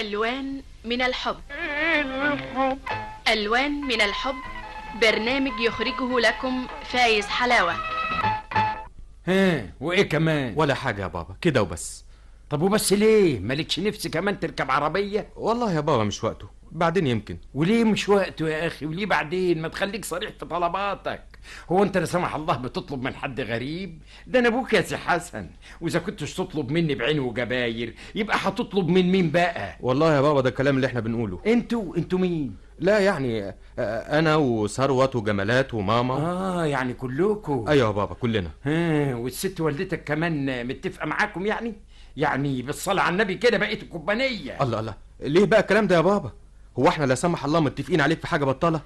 ألوان من الحب. ألوان من الحب برنامج يخرجه لكم فايز حلاوة. ها وايه كمان؟ ولا حاجة يا بابا، كده وبس. طب وبس ليه؟ مالكش نفس كمان تركب عربية؟ والله يا بابا مش وقته، بعدين يمكن. وليه مش وقته يا اخي؟ وليه بعدين؟ ما تخليك صريح في طلباتك. هو انت لا سمح الله بتطلب من حد غريب؟ ده انا ابوك يا سي حسن، واذا كنتش تطلب مني بعين وجباير يبقى هتطلب من مين بقى؟ والله يا بابا ده الكلام اللي احنا بنقوله. انتوا مين؟ لا يعني انا وثروت وجمالات وماما. يعني كلكم؟ ايوه يا بابا كلنا. والست والدتك كمان متفقه معاكم يعني بالصلاه على النبي كده بقيت كوبانيه. الله الله، ليه بقى الكلام ده يا بابا؟ هو احنا لا سمح الله متفقين عليك في حاجه بطاله؟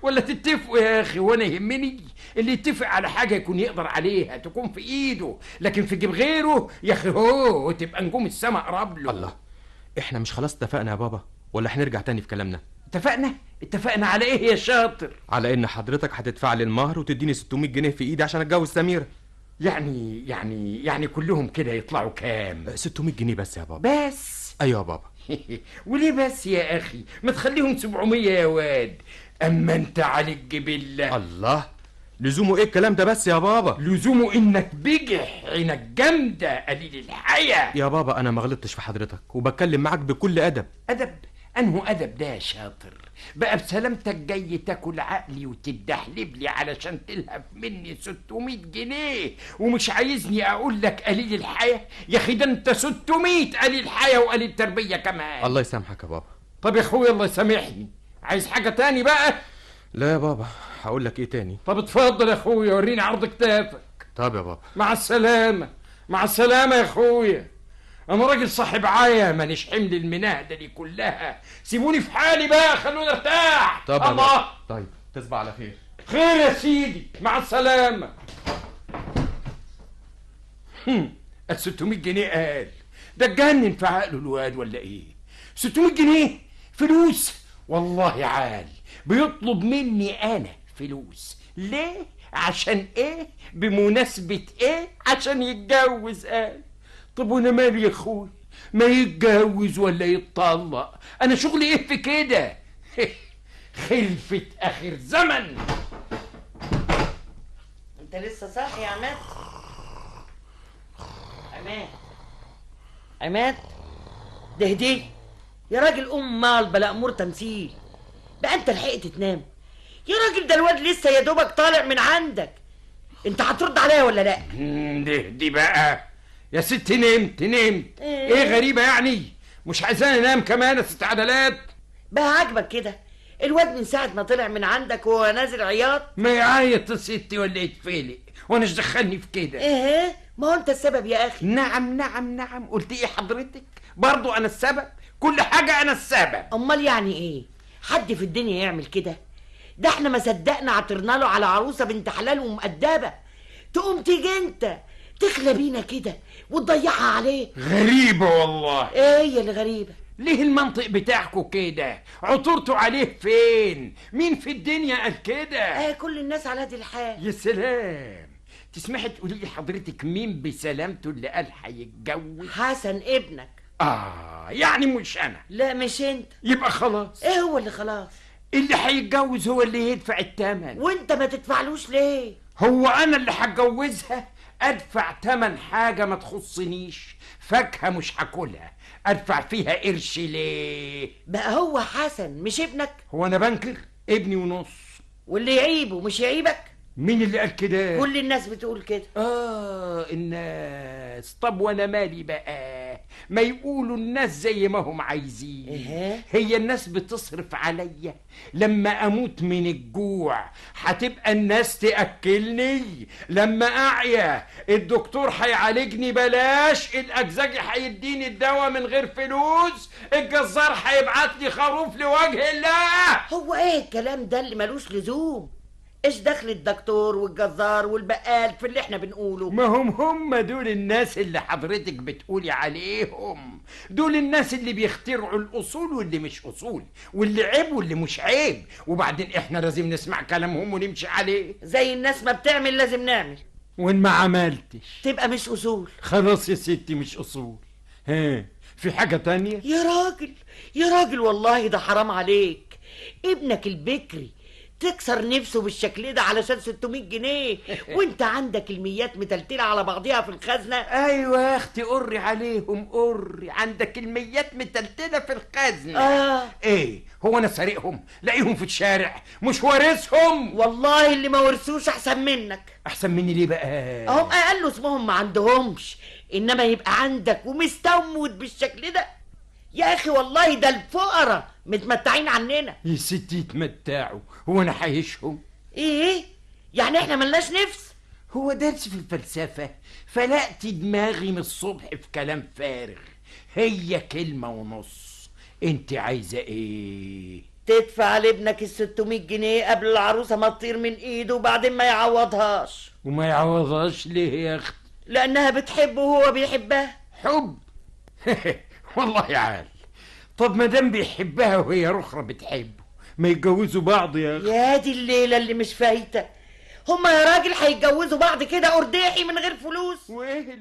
ولا تتفقوا يا اخي؟ وانا يهمني اللي يتفق على حاجه يكون يقدر عليها، تكون في ايده، لكن في جيب غيره يا اخي هو تبقى نجوم السما قرب له. الله، احنا مش خلاص اتفقنا يا بابا ولا هنرجع تاني في كلامنا؟ اتفقنا على ايه يا شاطر؟ على ان حضرتك هتدفع لي المهر وتديني 600 جنيه في ايدي عشان اتجوز سميرة. يعني كلهم كده يطلعوا كام؟ 600 جنيه بس يا بابا. بس؟ ايوه يا بابا. وليه بس يا اخي؟ ما تخليهم 700 يا واد. اما انت عليك جبله. الله، لزومه ايه الكلام ده بس يا بابا؟ لزومه انك بجح، عينك جامده، قليل الحياه. يا بابا انا ما غلطتش في حضرتك وبتكلم معاك بكل ادب. ادب؟ انه ادب ده يا شاطر؟ بقى بسلامتك جاي تاكل عقلي وتدحلب لي علشان تلهب مني 600 جنيه ومش عايزني اقول لك قليل الحياه؟ يا اخي ده انت 600 قليل حياه وقليل تربيه كمان. الله يسامحك يا بابا. طب يا اخويا الله يسامحني، عايز حاجه تاني بقى؟ لا يا بابا، هقول لك ايه تاني؟ طب اتفضل يا اخويا وريني عرض كتافك. طب يا بابا. مع السلامه. مع السلامه يا اخويا، انا راجل صاحب عايه، مانيش حمل المناهده دي كلها. سيبوني في حالي بقى، خلوني ارتاح. طب الله. طيب تصبح على خير. خير يا سيدي، مع السلامه. 600 جنيه قال؟ ده اتجنن في عقله الواد ولا ايه؟ 600 جنيه فلوس؟ والله عال بيطلب مني انا فلوس. ليه؟ عشان ايه؟ بمناسبه ايه؟ عشان يتجوز قال. طب وانا مالي يا اخوي؟ ما يتجوز ولا يتطلق، انا شغلي ايه في كده؟ خلفة اخر زمن. انت لسه صاحي يا عماد؟ عماد ده هديه يا راجل، مال بلا امور تمثيل بقى. انت لحقت تنام يا راجل؟ ده الواد لسه يا دوبك طالع من عندك. انت هترد عليا ولا لا؟ دي بقى يا ست. نمت ايه غريبه يعني؟ مش عايزاني انام كمان يا ست عدلات؟ بقى عاجبك كده؟ الواد من ساعه ما طلع من عندك وهو نازل عياط. ما يعيط يا ستي ولا يتفلق، وانا ايش دخلني في كده؟ ايه، ما هو انت السبب يا اخي. نعم. قلت ايه حضرتك؟ برضو انا السبب؟ كل حاجه انا السبب. امال يعني ايه؟ حد في الدنيا يعمل كده؟ ده احنا ما صدقنا عطرنا له على عروسه بنت حلال ومؤدبه، تقوم تيجي انت تخلى بينا كده وتضيعها عليه. غريبه والله. ايه هي اللي غريبه؟ ليه المنطق بتاعكوا كده؟ عطرتوا عليه فين؟ مين في الدنيا قال كده؟ كل الناس على هذه الحال. يا سلام، تسمحي تقولي لي حضرتك مين بسلامته اللي قال هيتجوز؟ حسن ابنك. يعني مش انا؟ لا مش انت. يبقى خلاص. ايه هو اللي خلاص؟ اللي هيتجوز هو اللي يدفع الثمن. وانت ما تدفعلوش ليه؟ هو انا اللي هتجوزها؟ ادفع ثمن حاجه ما تخصنيش؟ فاكهه مش هاكلها، ادفع فيها قرش ليه؟ بقى هو حسن مش ابنك؟ هو انا بنكر؟ ابني ونص. واللي يعيبه مش يعيبك؟ مين اللي قال كده؟ كل الناس بتقول كده. الناس. طب وانا مالي بقى؟ ما يقولوا الناس زي ما هم عايزين. هي الناس بتصرف عليا؟ لما اموت من الجوع هتبقى الناس تاكلني؟ لما اعيا الدكتور هيعالجني بلاش؟ الاجزاجي هيديني الدواء من غير فلوس؟ الجزار هيبعت لي خروف لوجه الله؟ هو ايه الكلام ده اللي ملوش لزوم؟ ايش دخل الدكتور والجزار والبقال في اللي احنا بنقوله؟ ما هم دول الناس اللي حضرتك بتقولي عليهم. دول الناس اللي بيخترعوا الاصول واللي مش اصول، واللي عيب واللي مش عيب، وبعدين احنا لازم نسمع كلامهم ونمشي عليه. زي الناس ما بتعمل لازم نعمل. وان ما عملتش تبقى مش اصول. خلاص يا ستي مش اصول. ها، في حاجة تانية؟ يا راجل يا راجل والله ده حرام عليك. ابنك البكري تكسر نفسه بالشكل ده علشان 600 جنيه وانت عندك الميات متلتلة على بعضيها في الخزنة. ايوه يا اختي، قري عليهم قري، عندك الميات متلتلة في الخزنة. ايه هو انا سارقهم؟ لاقيهم في الشارع مش وارثهم. والله اللي ما ورثوش احسن منك. احسن مني ليه بقى؟ اهم اقل اسمهم ما عندهمش، انما يبقى عندك ومستمود بالشكل ده. يا اخي والله ده الفقراء متمتعين عننا. يا ستي يتمتعوا، هو انا حايشهم؟ ايه يعني احنا ملناش نفس؟ هو درس في الفلسفة؟ فلقت دماغي من الصبح في كلام فارغ، هي كلمة ونص. انت عايزة ايه؟ تدفع لابنك 600 جنيه قبل العروسة ما تطير من ايده وبعدين ما يعوضهاش. وما يعوضهاش ليه يا اخت؟ لانها بتحبه وهو بيحبها. حب؟ والله يا عال، طب ما دام بيحبها وهي اخرى بتحبه ما يتجوزوا بعض يا اخي. يا دي الليلة اللي مش فايتة، هما يا راجل هيتجوزوا بعض كده قرداحي من غير فلوس؟ وايه